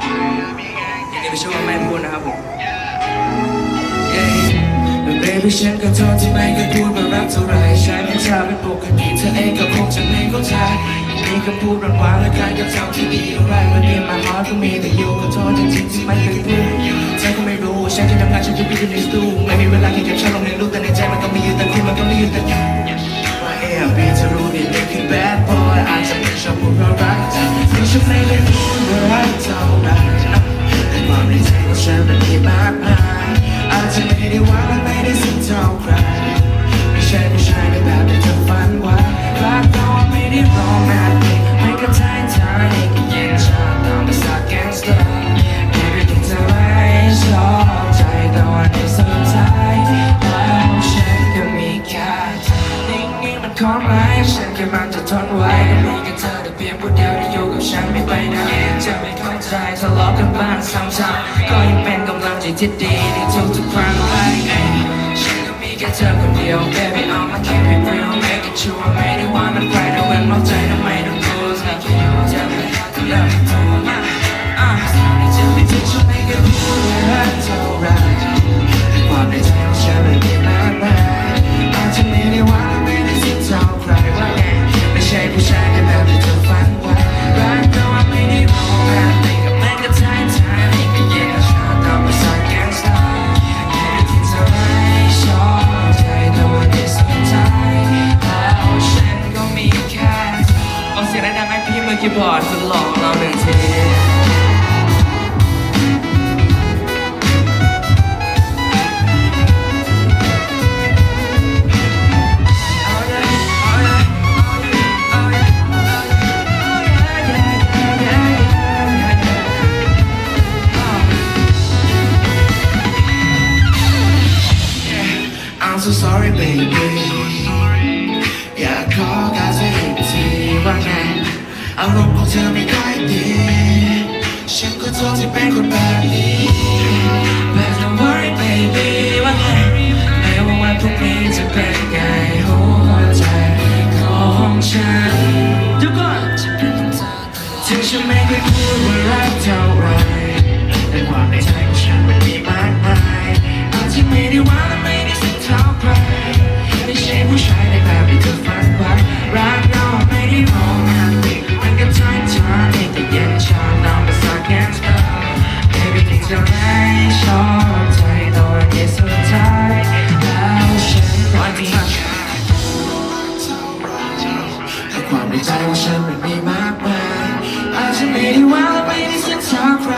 อย่างนี้ไม่ใช่ว่าไม่พูดนะครับผมBaby ฉันก็โทษที่ไม่เคยพูดว่ารักเท่าไรฉันยังชาเป็นปกติเธอเองก็คงจะไม่เข้าใจมีคำพูดหวานๆและการกระทำที่ดีอะไรวันนี้มาฮอตก็มีแต่อยู่ก็โทษจริงๆที่ไม่เคยพูดเธอก็ไม่รู้ฉันจะทำงานฉันจะวิ่งในสตูไม่มีเวลาแค่เก็บฉันลงในรูปแต่ในใจมันก็มีอยู่แต่ที่มันก็ไม่อยู่แต่ว่าพี่จะรู้ดีนี่คือ bad boy อาจจะไม่ชอบพูดว่ารักเธอที่ฉันไม่ได้พูดว่ารักเท่าไรแต่ความในใจของฉันมันมีมากมายอาจจะไม่ได้ว่าและไม่ได้สิ่งเท่าใครไม่ใช่ผู้ชายในแบบที่เธอฝันไว้รักเราไม่ได้โรแมนติกไม่กระทายใจก็เย็นชาตามภาษาแก๊งสเตอร์แค่ที่เธอไม่ชอบใจแต่วันในสุดท้ายแล้วฉันก็มีแค่นิ่งๆมันขอไหมฉันแค่มันจะทนไว้ก็มีแค่เธอแต่เพียงผู้เดียวที่อยู่กับฉันไม่ไปไหนจะไม่เข้าใจทะเลาะกันบ้างซ้ำๆก็ยังเป็นกำลังใจที่ดีในทุกๆครั้งไปฉันก็มีแค่เธอคนเดียว baby I'ma keep it real make it true ไม่ได้ว่ามันใครแต่เว้นนอกใจทำไมต้องกลัวจะไม่อยากจะเลิกตัวมาจะไม่ทิ้งฉันไม่เคยพูดว่ารักเท่าไรความในใจของฉันมันมีมากมายอาจจะไม่ได้ว่าไม่ได้สิ่งเท่าใครว่าไงไม่ใช่ผู้ชายในแบบที่เธอฝันไว้รักเราไม่ได้โรแมนติกกับไม่กระทายใจก็เย็นชาตามภาษาแก๊งสเตอร์แค่ที่เธอไม่ชอบใจแต่วันนี้สุดท้ายแล้วฉันก็มีแค่เอาเสียงดังๆให้พี่มือคีย์บอร์ดสุดหล่อของเราหนึ่งทีI'm so sorry baby อยากขอการสักทีว่าไงอารมณ์ของเธอไม่ค่อยดีฉันก็โทษที่เป็นคนแบบนี้ But don't worry baby ว่าไงไม่ว่าวันพรุ่งนี้จะเป็นไงหัวใจของฉันทุกคนจะเป็นของเธอถึงฉันไม่เคยพูดว่ารักเท่าไรแต่ความในใจของฉันมันมีมากมายอาจจะไม่ได้ว่าและไม่ได้สิ่งเท่าใครไม่ใช่ผู้ชายในแบบที่เธอฝันไว้รักเราไม่ได้โรแมนติกมันก็ท้ายทายแต่เย็นชาตามภาษาแก๊งสเตอร์ Baby ที่เธอไม่ชอบใจตอนนี้สุดท้ายแล้วฉันก็มีแค่แต่ความในใจของฉันมันมีมากมายอาจจะไม่ได้ว่าและไม่ได้สิ่งเท่าใคร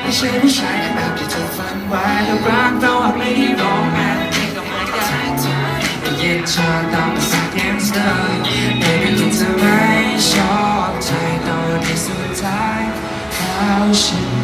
ไม่ใช่ผู้ชายในแบบที่เธอฝันไว้แล้วรักเราไม่ได้โรแมนติกกับไม่ได้เย็นชาตามภาษาแก๊งสเตอร์ Baby ที่เธอไม่ชอบใจตอนที่สุดท้ายแล้วฉัน